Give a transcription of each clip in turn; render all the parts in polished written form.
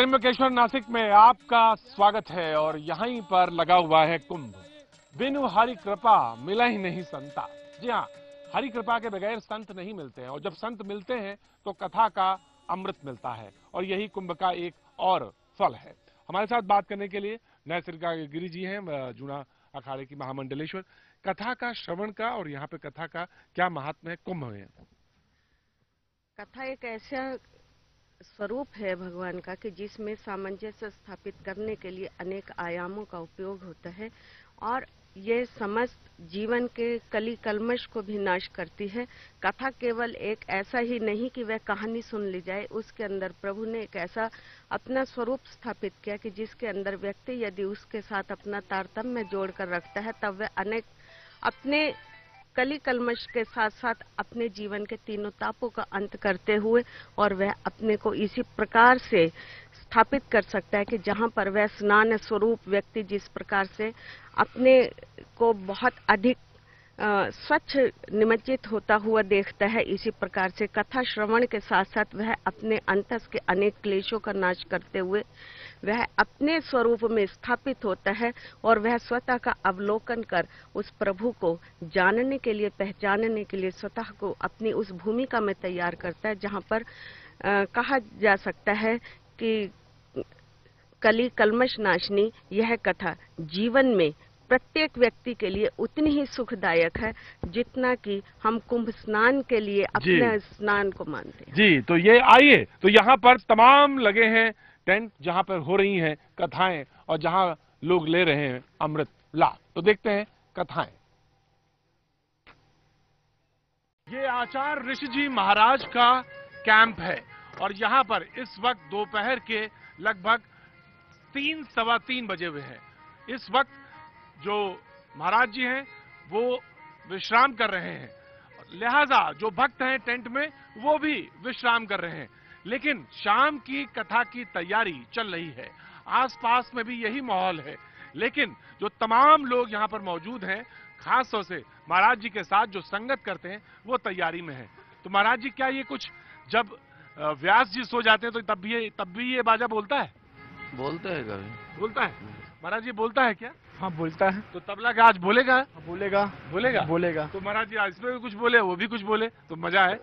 त्र्यंबकेश्वर नासिक में आपका स्वागत है और यहीं पर लगा हुआ है कुंभ। बिनु हरि कृपा मिला ही नहीं संता। जी हाँ, हरि कृपा के बगैर संत नहीं मिलते हैं और जब संत मिलते हैं तो कथा का अमृत मिलता है और यही कुंभ का एक और फल है। हमारे साथ बात करने के लिए नए सिरका गिरी जी हैं, जूना अखाड़े की महामंडलेश्वर। कथा का श्रवण का और यहाँ पे कथा का क्या महात्म्य है कुंभ में? कथा एक ऐसा स्वरूप है भगवान का कि जिसमें सामंजस्य स्थापित करने के लिए अनेक आयामों का उपयोग होता है और ये समस्त जीवन के कली कल्मश को भी नाश करती है। कथा केवल एक ऐसा ही नहीं कि वह कहानी सुन ली जाए, उसके अंदर प्रभु ने एक ऐसा अपना स्वरूप स्थापित किया कि जिसके अंदर व्यक्ति यदि उसके साथ अपना तारतम्य जोड़कर रखता है तब वह अनेक अपने कली कल्मश के साथ साथ अपने जीवन के तीनों तापों का अंत करते हुए और वह अपने को इसी प्रकार से स्थापित कर सकता है कि जहां पर वह स्नान स्वरूप व्यक्ति जिस प्रकार से अपने को बहुत अधिक स्वच्छ निमज्जित होता हुआ देखता है, इसी प्रकार से कथा श्रवण के साथ साथ वह अपने अंतस के अनेक क्लेशों का नाश करते हुए वह अपने स्वरूप में स्थापित होता है और वह स्वतः का अवलोकन कर उस प्रभु को जानने के लिए, पहचानने के लिए स्वतः को अपनी उस भूमिका में तैयार करता है जहां पर कहा जा सकता है कि कली कल्मश नाशनी यह कथा जीवन में प्रत्येक व्यक्ति के लिए उतनी ही सुखदायक है जितना कि हम कुंभ स्नान के लिए अपने स्नान को मानते हैं। जी, तो ये आइए, तो यहाँ पर तमाम लगे हैं टेंट जहाँ पर हो रही हैं कथाएं और जहाँ लोग ले रहे हैं अमृत लाभ। तो देखते हैं कथाएं। ये आचार्य ऋषि जी महाराज का कैंप है और यहाँ पर इस वक्त दोपहर के लगभग 3-3:15 बजे हुए हैं। इस वक्त जो महाराज जी हैं वो विश्राम कर रहे हैं, लिहाजा जो भक्त हैं टेंट में वो भी विश्राम कर रहे हैं। लेकिन शाम की कथा की तैयारी चल रही है, आसपास में भी यही माहौल है। लेकिन जो तमाम लोग यहाँ पर मौजूद हैं, खास तौर से महाराज जी के साथ जो संगत करते हैं वो तैयारी में है। तो महाराज जी, क्या ये कुछ जब व्यास जी सो जाते हैं तो तब भी ये बाजा बोलता है? बोलता है, कभी बोलता है। महाराज जी बोलता है क्या? हाँ, बोलता है। तो तबला का आज बोलेगा? बोलेगा बोलेगा बोलेगा। तो महाराज जी आज इसमें भी कुछ बोले, वो भी कुछ बोले, तो मजा है।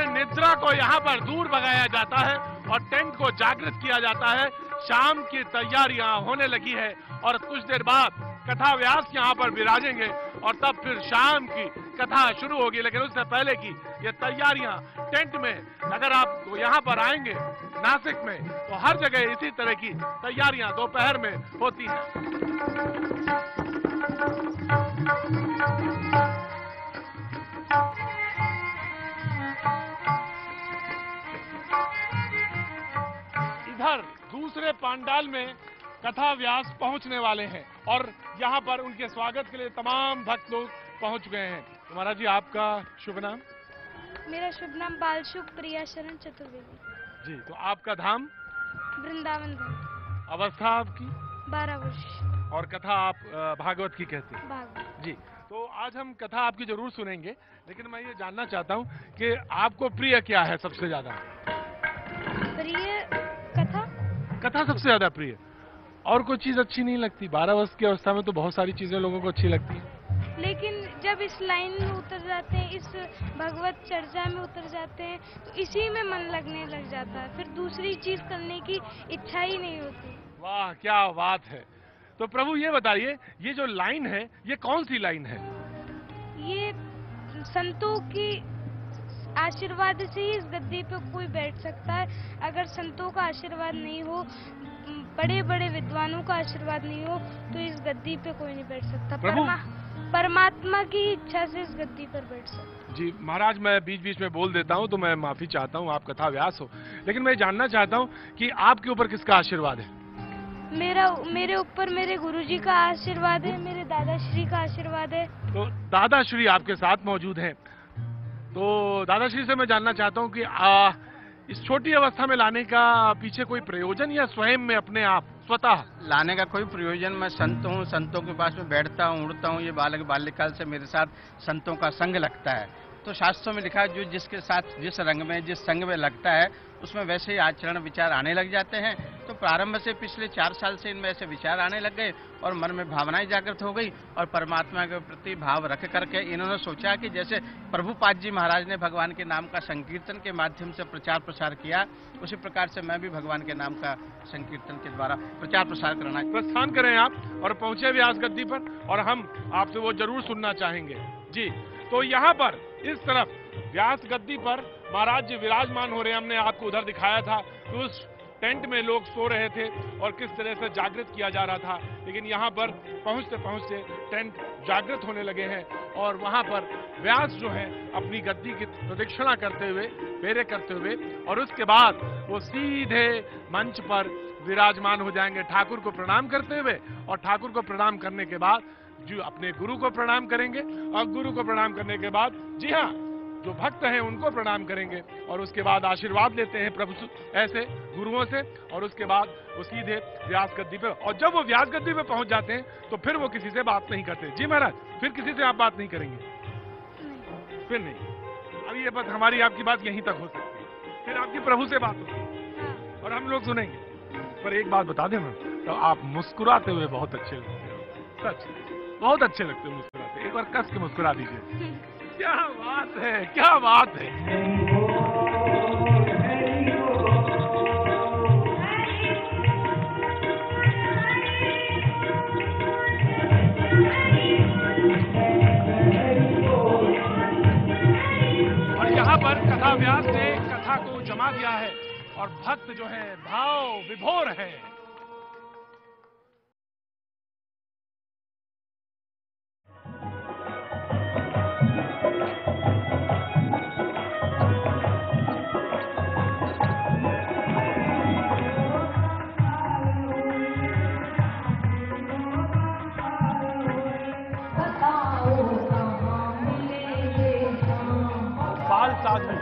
निद्रा को यहाँ पर दूर भगाया जाता है और टेंट को जागृत किया जाता है। शाम की तैयारियां होने लगी है और कुछ देर बाद कथा व्यास यहाँ पर विराजेंगे और तब फिर शाम की कथा शुरू होगी। लेकिन उससे पहले की ये तैयारियां टेंट में, अगर आप यहाँ पर आएंगे नासिक में तो हर जगह इसी तरह की तैयारियां दोपहर में होती हैं। इधर दूसरे पांडाल में कथा व्यास पहुंचने वाले हैं और यहाँ पर उनके स्वागत के लिए तमाम भक्त लोग पहुंच गए हैं। तो महाराज जी, आपका शुभ नाम? मेरा शुभ नाम बालशुभ प्रिया शरण चतुर्वेदी जी। तो आपका धाम? वृंदावन धाम। अवस्था आपकी? 12 वर्ष। और कथा आप भागवत की कहते हैं? भागवत जी। तो आज हम कथा आपकी जरूर सुनेंगे, लेकिन मैं ये जानना चाहता हूँ कि आपको प्रिय क्या है सबसे ज्यादा? प्रिय कथा सबसे ज्यादा प्रिय। और कोई चीज अच्छी नहीं लगती? 12 वर्ष की अवस्था में तो बहुत सारी चीजें लोगों को अच्छी लगती हैं। लेकिन जब इस लाइन में उतर जाते हैं, इस भगवत चर्चा में उतर जाते हैं तो इसी में मन लगने लग जाता है, फिर दूसरी चीज करने की इच्छा ही नहीं होती। वाह, क्या बात है। तो प्रभु ये बताइए, ये जो लाइन है ये कौन सी लाइन है? ये संतों की आशीर्वाद से ही इस गद्दी पे कोई बैठ सकता है। अगर संतों का आशीर्वाद नहीं हो, बड़े बड़े विद्वानों का आशीर्वाद नहीं हो तो इस गद्दी पे कोई नहीं बैठ सकता। परमात्मा की इच्छा से इस गद्दी पर बैठ सकता। जी महाराज, मैं बीच बीच में बोल देता हूं तो मैं माफी चाहता हूं, आप कथा व्यास हो, लेकिन मैं जानना चाहता हूं कि आपके ऊपर किसका आशीर्वाद है? मेरे ऊपर मेरे गुरुजी का आशीर्वाद है, मेरे दादाश्री का आशीर्वाद है। तो दादाश्री आपके साथ मौजूद हैं, तो दादाश्री से मैं जानना चाहता हूं कि इस छोटी अवस्था में लाने का पीछे कोई प्रयोजन या स्वयं में अपने आप स्वतः लाने का कोई प्रयोजन? मैं संत हूँ, संतों के पास में बैठता हूँ, उड़ता हूँ। ये बाल्यकाल से मेरे साथ संतों का संग लगता है। तो शास्त्रों में लिखा है जो जिसके साथ जिस रंग में जिस संग में लगता है उसमें वैसे ही आचरण विचार आने लग जाते हैं। तो प्रारंभ से पिछले 4 साल से इनमें ऐसे विचार आने लग गए और मन में भावनाएं जागृत हो गई और परमात्मा के प्रति भाव रख करके इन्होंने सोचा कि जैसे प्रभुपाद जी महाराज ने भगवान के नाम का संकीर्तन के माध्यम से प्रचार प्रसार किया, उसी प्रकार से मैं भी भगवान के नाम का संकीर्तन के द्वारा प्रचार प्रसार करना। प्रस्थान करें आप और पहुंचे व्यास गद्दी पर, और हम आपसे वो जरूर सुनना चाहेंगे। जी, तो यहाँ पर इस तरफ व्यास गद्दी पर महाराज जी विराजमान हो रहे हैं। हमने आपको उधर दिखाया था कि उस टेंट में लोग सो रहे थे और किस तरह से जागृत किया जा रहा था, लेकिन यहाँ पर पहुंचते पहुंचते टेंट जागृत होने लगे हैं और वहां पर व्यास जो है अपनी गद्दी की प्रदक्षिणा करते हुए, फेरे करते हुए, और उसके बाद वो सीधे मंच पर विराजमान हो जाएंगे ठाकुर को प्रणाम करते हुए, और ठाकुर को प्रणाम करने के बाद जो अपने गुरु को प्रणाम करेंगे, और गुरु को प्रणाम करने के बाद जी हाँ जो भक्त हैं उनको प्रणाम करेंगे, और उसके बाद आशीर्वाद लेते हैं प्रभु ऐसे गुरुओं से, और उसके बाद वो सीधे व्यास गद्दी पे, और जब वो व्यास गद्दी पे पहुंच जाते हैं तो फिर वो किसी से बात नहीं करते। जी महाराज, फिर किसी से आप बात नहीं करेंगे? फिर नहीं। अब ये बात हमारी आपकी बात यहीं तक हो सकती है, फिर आपकी प्रभु से बात होगी और हम लोग सुनेंगे। पर एक बात बता दें ना, तो आप मुस्कुराते हुए बहुत अच्छे लगते हो, सच बहुत अच्छे लगते हो मुस्कुराते। एक बार कस के मुस्कुरा दीजिए। क्या बात है, क्या बात है। और यहाँ पर कथा व्यास ने कथा को जमा दिया है और भक्त जो है भाव विभोर है। साधु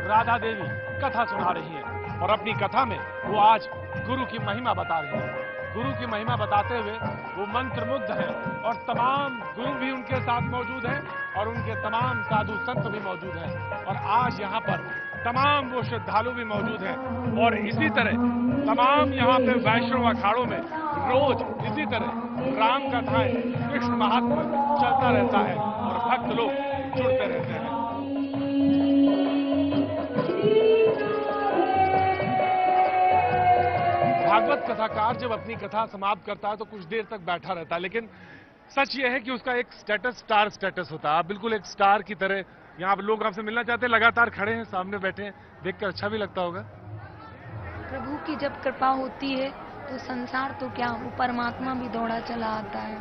राधा देवी कथा सुना रही हैं और अपनी कथा में वो आज गुरु की महिमा बता रही हैं। गुरु की महिमा बताते हुए वो मंत्रमुग्ध हैं और तमाम गुरु भी उनके साथ मौजूद हैं और उनके तमाम साधु संत भी मौजूद हैं, और आज यहाँ पर तमाम वो श्रद्धालु भी मौजूद हैं। और इसी तरह तमाम यहाँ पे वैष्णव अखाड़ों में रोज इसी तरह राम कथाएं, कृष्ण महात्मा चलता रहता है और भक्त लोग जुड़ते रहते हैं। भागवत कथाकार जब अपनी कथा समाप्त करता है तो कुछ देर तक बैठा रहता है, लेकिन सच ये है कि उसका एक स्टेटस स्टार स्टेटस होता है। आप बिल्कुल एक स्टार की तरह, यहाँ लोग आपसे मिलना चाहते हैं, लगातार खड़े हैं, सामने बैठे हैं, देखकर अच्छा भी लगता होगा। प्रभु की जब कृपा होती है तो संसार तो क्या, वो परमात्मा भी दौड़ा चला आता है।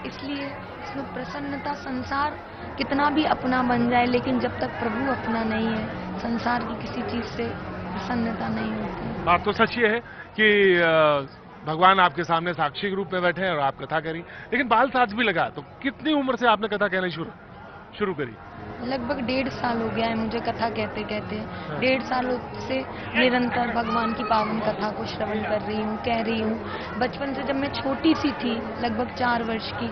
इसलिए इसमें प्रसन्नता, संसार कितना भी अपना बन जाए, लेकिन जब तक प्रभु अपना नहीं है, संसार की किसी चीज से प्रसन्नता नहीं होती। बात तो सच ये है कि भगवान आपके सामने साक्षी के रूप में बैठे हैं और आप कथा करी, लेकिन बाल साज भी लगा। तो कितनी उम्र से आपने कथा कहना शुरू करी? लगभग 1.5 साल हो गया है मुझे कथा कहते कहते। 1.5 सालों से निरंतर भगवान की पावन कथा को श्रवण कर रही हूँ, कह रही हूँ। बचपन से जब मैं छोटी सी थी, लगभग 4 वर्ष की,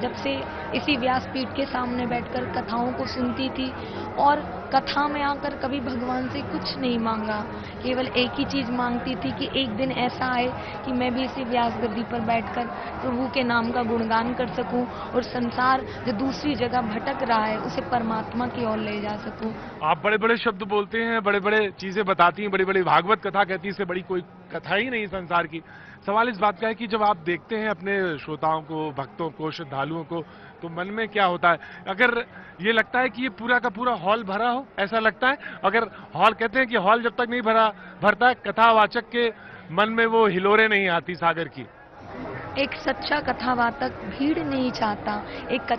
जब से इसी व्यासपीठ के सामने बैठकर कथाओं को सुनती थी और कथा में आकर कभी भगवान से कुछ नहीं मांगा, केवल एक ही चीज मांगती थी कि एक दिन ऐसा आए कि मैं भी इसी व्यास गद्दी पर बैठकर प्रभु के नाम का गुणगान कर सकूं और संसार जो दूसरी जगह भटक रहा है उसे परमात्मा की ओर ले जा सकूं। आप बड़े बड़े शब्द बोलते हैं, बड़े बड़े चीजें बताती हैं, बड़ी बड़ी भागवत कथा कहती है, इससे बड़ी कोई कथा ही नहीं संसार की। सवाल इस बात का है कि जब आप देखते हैं अपने श्रोताओं को, भक्तों को, श्रद्धालुओं को, तो मन में क्या होता है? अगर ये लगता है कि ये पूरा का पूरा हॉल भरा हो, ऐसा लगता है? अगर हॉल, कहते हैं कि हॉल जब तक नहीं भरता है, कथावाचक के मन में वो हिलोरे नहीं आती सागर की। एक सच्चा कथावाचक भीड़ नहीं चाहता। एक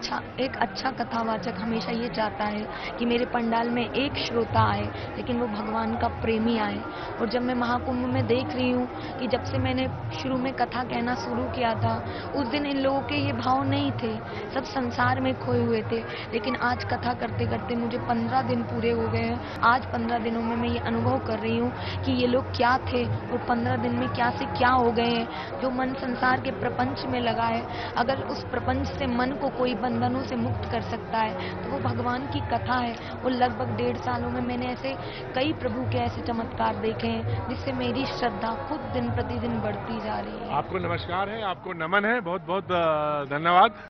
अच्छा कथावाचक हमेशा ये चाहता है कि मेरे पंडाल में एक श्रोता आए, लेकिन वो भगवान का प्रेमी आए। और जब मैं महाकुंभ में देख रही हूँ कि जब से मैंने शुरू में कथा कहना शुरू किया था, उस दिन इन लोगों के ये भाव नहीं थे, सब संसार में खोए हुए थे। लेकिन आज कथा करते करते मुझे 15 दिन पूरे हो गए हैं। आज 15 दिनों में मैं ये अनुभव कर रही हूँ कि ये लोग क्या थे और 15 दिन में क्या से क्या हो गए हैं। जो मन संसार के प्रपंच में लगा है, अगर उस प्रपंच से मन को कोई बंधनों से मुक्त कर सकता है तो वो भगवान की कथा है। और लगभग 1.5 सालों में मैंने ऐसे कई प्रभु के ऐसे चमत्कार देखे हैं जिससे मेरी श्रद्धा खुद दिन प्रतिदिन बढ़ती जा रही है। आपको नमस्कार है, आपको नमन है, बहुत बहुत धन्यवाद।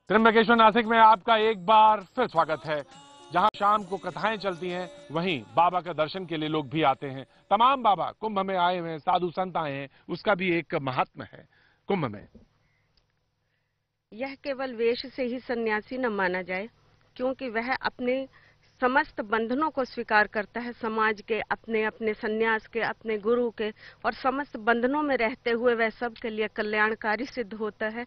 त्र्यंबकेश्वर नासिक में आपका एक बार फिर स्वागत है। जहां शाम को कथाएं चलती हैं, वहीं बाबा का दर्शन के लिए लोग भी आते हैं। तमाम बाबा कुंभ में आए हुए हैं, साधु संत आए हैं, उसका भी एक महात्म्य है कुंभ में। यह केवल वेश से ही सन्यासी न माना जाए, क्योंकि वह अपने समस्त बंधनों को स्वीकार करता है, समाज के, अपने अपने सन्यास के, अपने गुरु के, और समस्त बंधनों में रहते हुए वह सब के लिए कल्याणकारी सिद्ध होता है।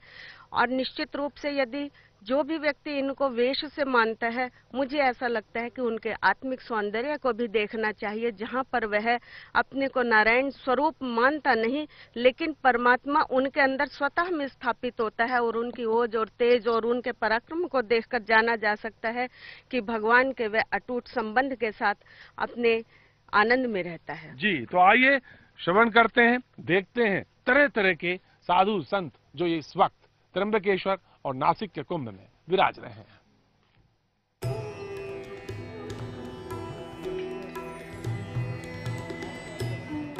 और निश्चित रूप से यदि जो भी व्यक्ति इनको वेश से मानता है, मुझे ऐसा लगता है कि उनके आत्मिक सौंदर्य को भी देखना चाहिए, जहाँ पर वह अपने को नारायण स्वरूप मानता नहीं, लेकिन परमात्मा उनके अंदर स्वतः में स्थापित होता है और उनकी ओज और तेज और उनके पराक्रम को देखकर जाना जा सकता है कि भगवान के वह अटूट संबंध के साथ अपने आनंद में रहता है। जी, तो आइए श्रवण करते हैं, देखते हैं तरह तरह के साधु संत जो इस वक्त त्र्यंबकेश्वर और नासिक के कुंभ में विराज रहे हैं।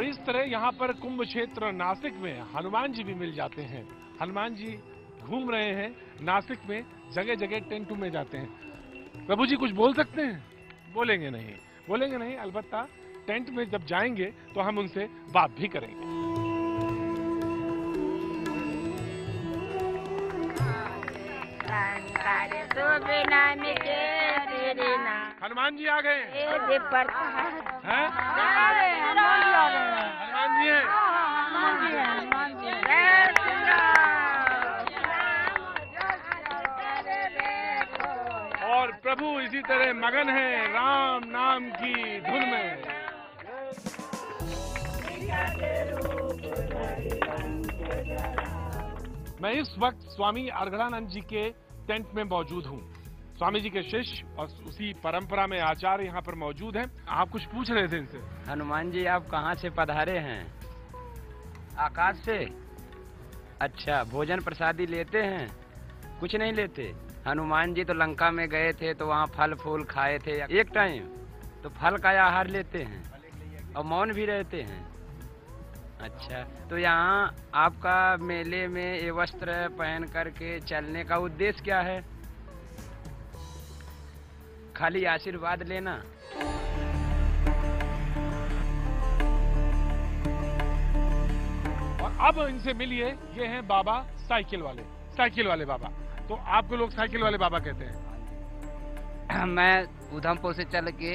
इस तरह यहाँ पर कुंभ क्षेत्र नासिक में हनुमान जी भी मिल जाते हैं। हनुमान जी घूम रहे हैं नासिक में, जगह जगह टेंटू में जाते हैं। प्रभु जी कुछ बोल सकते हैं? बोलेंगे नहीं, अलबत्ता टेंट में जब जाएंगे तो हम उनसे बात भी करेंगे। हनुमान जी आ गए हैं? हनुमान जी हैं? और प्रभु इसी तरह मगन है राम नाम की धुन में। मैं इस वक्त स्वामी अर्घड़ानंद जी के टेंट में मौजूद हूँ। स्वामी जी के शिष्य और उसी परंपरा में आचार्य यहाँ पर मौजूद हैं। आप कुछ पूछ रहे थे इनसे? हनुमान जी आप कहाँ से पधारे हैं? आकाश से। अच्छा, भोजन प्रसादी लेते हैं? कुछ नहीं लेते। हनुमान जी तो लंका में गए थे तो वहाँ फल फूल खाए थे एक टाइम, तो फल का आहार लेते हैं और मौन भी रहते हैं। अच्छा, तो यहाँ आपका मेले में ये वस्त्र पहन करके चलने का उद्देश्य क्या है? खाली आशीर्वाद लेना? और अब इनसे मिलिए, ये हैं बाबा साइकिल वाले बाबा। तो आपको लोग साइकिल वाले बाबा कहते हैं? मैं उधमपुर से चल के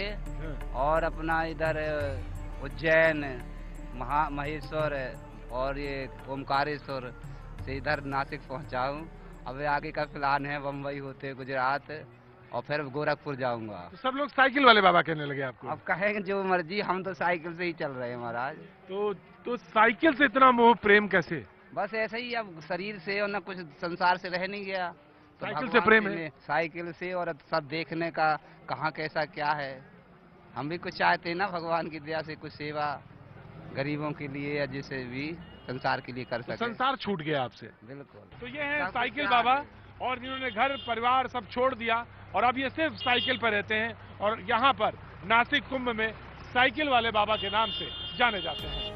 और अपना इधर उज्जैन, महेश्वर और ये ओमकारेश्वर से इधर नासिक पहुंचा हूँ। अब आगे का प्लान है बम्बई होते गुजरात और फिर गोरखपुर जाऊंगा। तो सब लोग साइकिल वाले बाबा कहने लगे आपको? अब कहेंगे जो मर्जी, हम तो साइकिल से ही चल रहे हैं महाराज। तो साइकिल से इतना मोह प्रेम कैसे? बस ऐसे ही, अब शरीर से और न कुछ संसार से रह नहीं गया तो साइकिल से प्रेम है? साइकिल से, और सब देखने का कहाँ कैसा क्या है। हम भी कुछ चाहते हैं ना भगवान की दया से कुछ सेवा गरीबों के लिए या जिसे भी संसार के लिए कर सके। संसार छूट गया आपसे? बिल्कुल। तो ये है साइकिल बाबा, और इन्होंने घर परिवार सब छोड़ दिया और अब ये सिर्फ साइकिल पर रहते हैं और यहाँ पर नासिक कुंभ में साइकिल वाले बाबा के नाम से जाने जाते हैं।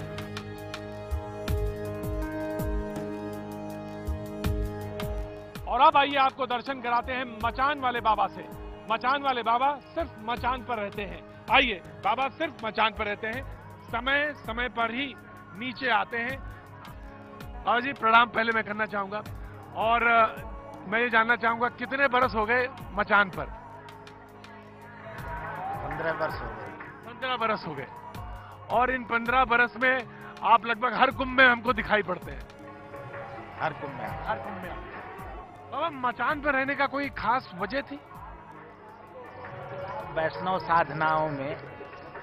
और अब आइए आपको दर्शन कराते हैं मचान वाले बाबा से। मचान वाले बाबा सिर्फ मचान पर रहते हैं। आइए, बाबा सिर्फ मचान पर रहते हैं, समय समय पर ही नीचे आते हैं। बाबा जी प्रणाम पहले मैं करना चाहूंगा, और मैं ये जानना चाहूंगा कितने बरस हो गए मचान पर? 15 वर्ष हो गए। 15 बरस हो गए। और इन 15 बरस में आप लगभग हर कुंभ में हमको दिखाई पड़ते हैं। हर कुंभ में। हर कुंभ में। बाबा मचान पर रहने का कोई खास वजह थी? वैष्णव साधनाओं में,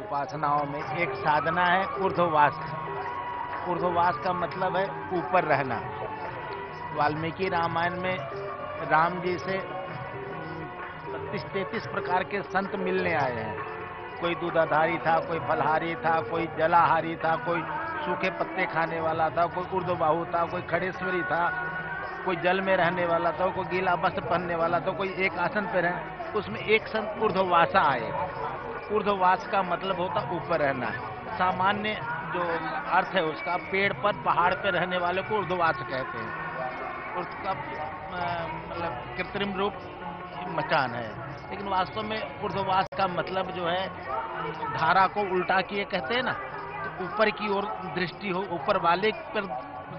उपासनाओं में एक साधना है ऊर्ध्ववास। ऊर्ध्ववास का मतलब है ऊपर रहना। वाल्मीकि रामायण में राम जी से 32-33 प्रकार के संत मिलने आए हैं। कोई दूधाधारी था, कोई फलहारी था, कोई जलाहारी था, कोई सूखे पत्ते खाने वाला था, कोई ऊर्ध्वबाहु था, कोई खड़ेश्वरी था, कोई जल में रहने वाला था, कोई गीला वस्त्र पहनने वाला था, कोई एक आसन पर है। उसमें एक संत ऊर्ध्ववासा आए। ऊर्ध्ववास का मतलब होता ऊपर रहना। सामान्य जो अर्थ है उसका, पेड़ पर पहाड़ पर रहने वाले को ऊर्ध्ववास कहते हैं। उसका मतलब कृत्रिम रूप मचान है, लेकिन वास्तव में ऊर्ध्ववास का मतलब जो है धारा को उल्टा किए कहते हैं ना, तो ऊपर की ओर दृष्टि हो, ऊपर वाले पर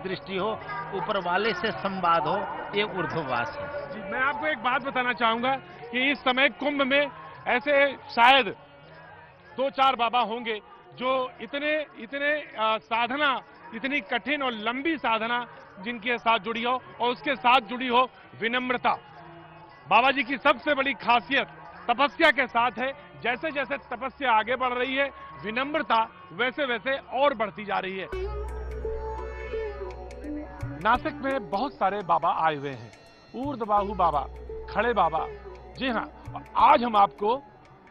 दृष्टि हो, ऊपर वाले से संवाद हो, ये ऊर्ध्ववास है। जी, मैं आपको एक बात बताना चाहूंगा कि इस समय कुंभ में ऐसे शायद 2-4 बाबा होंगे जो इतने साधना, इतनी कठिन और लंबी साधना जिनके साथ जुड़ी हो, और उसके साथ जुड़ी हो विनम्रता। बाबा जी की सबसे बड़ी खासियत तपस्या के साथ है। जैसे जैसे तपस्या आगे बढ़ रही है, विनम्रता वैसे वैसे और बढ़ती जा रही है। नासिक में बहुत सारे बाबा आए हुए हैं, ऊर्ध्वबाहु बाबा, खड़े बाबा। जी हाँ, आज हम आपको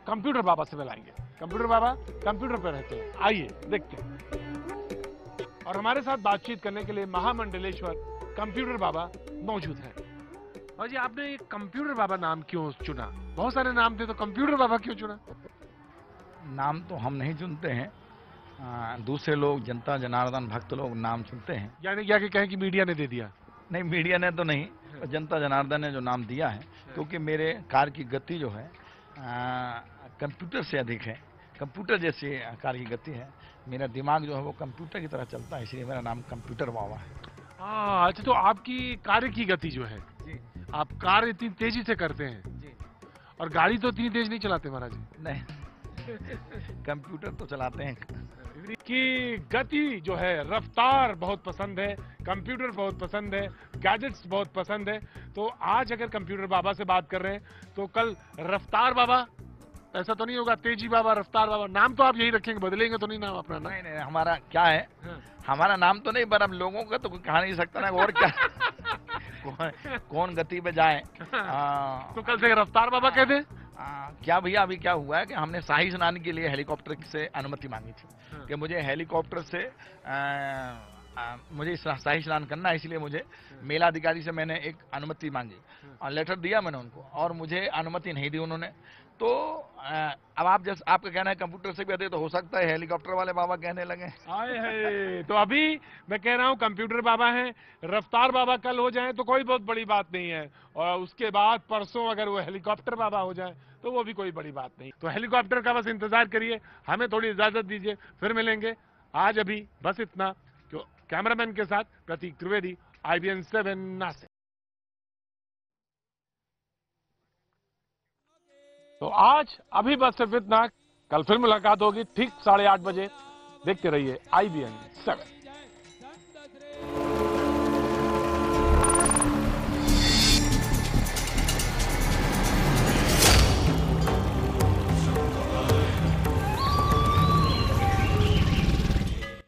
कंप्यूटर बाबा से मिलाएंगे। कंप्यूटर बाबा कंप्यूटर पर रहते हैं, आइए देखते हैं। और हमारे साथ बातचीत करने के लिए महामंडलेश्वर कंप्यूटर बाबा मौजूद हैं। और जी, आपने ये कंप्यूटर बाबा नाम क्यों चुना? बहुत सारे नाम थे, तो कंप्यूटर बाबा क्यों चुना? नाम तो हम नहीं चुनते हैं, दूसरे लोग, जनता जनार्दन भक्त लोग नाम चुनते हैं। यानी क्या कि कहें कि मीडिया ने दे दिया? नहीं, मीडिया ने तो नहीं, जनता जनार्दन ने जो नाम दिया है, क्योंकि मेरे कार की गति जो है कंप्यूटर से अधिक है। कंप्यूटर जैसी कार की गति है। मेरा दिमाग जो है वो कंप्यूटर की तरह चलता है, इसलिए मेरा नाम कंप्यूटर बाबा है। अच्छा, तो आपकी कार्य की गति जो है, आप कार्य इतनी तेजी से करते हैं जी। और गाड़ी तो इतनी तेज नहीं चलाते महाराज जी? नहीं कंप्यूटर तो चलाते हैं। कि गति जो है, रफ्तार बहुत पसंद है, कंप्यूटर बहुत पसंद है, गैजेट्स बहुत पसंद है। तो आज अगर कंप्यूटर बाबा से बात कर रहे हैं, तो कल रफ्तार बाबा, ऐसा तो नहीं होगा? तेजी बाबा, रफ्तार बाबा, नाम तो आप यही रखेंगे, बदलेंगे तो नहीं नाम अपना? नहीं नहीं, हमारा क्या है, हमारा नाम तो नहीं, पर अब लोगों का तो कहा नहीं सकता ना, और क्या कौन गति पे जाए। तो कल से रफ्तार बाबा कह दे। क्या भैया, अभी क्या हुआ है कि हमने शाही स्नान के लिए हेलीकॉप्टर से अनुमति मांगी थी कि मुझे हेलीकॉप्टर से मुझे शाही स्नान करना है, इसलिए मुझे मेला अधिकारी से मैंने एक अनुमति मांगी और लेटर दिया मैंने उनको, और मुझे अनुमति नहीं दी उन्होंने। तो अब आप जैसे आपका कहना है कंप्यूटर से भी अधिक, तो हो सकता है हेलीकॉप्टर वाले बाबा कहने लगे। आए है, तो अभी मैं कह रहा हूँ कंप्यूटर बाबा हैं, रफ्तार बाबा कल हो जाए तो कोई बहुत बड़ी बात नहीं है, और उसके बाद परसों अगर वो हेलीकॉप्टर बाबा हो जाए तो वो भी कोई बड़ी बात नहीं। तो हेलीकॉप्टर का बस इंतजार करिए, हमें थोड़ी इजाजत दीजिए, फिर मिलेंगे। आज अभी बस इतना। कैमरामैन के साथ प्रतीक त्रिवेदी, IBN 7 नासिक। तो आज अभी बस सिर्फ इतना। कल फिर मुलाकात होगी ठीक 8:30 बजे। देखते रहिए IBN 7।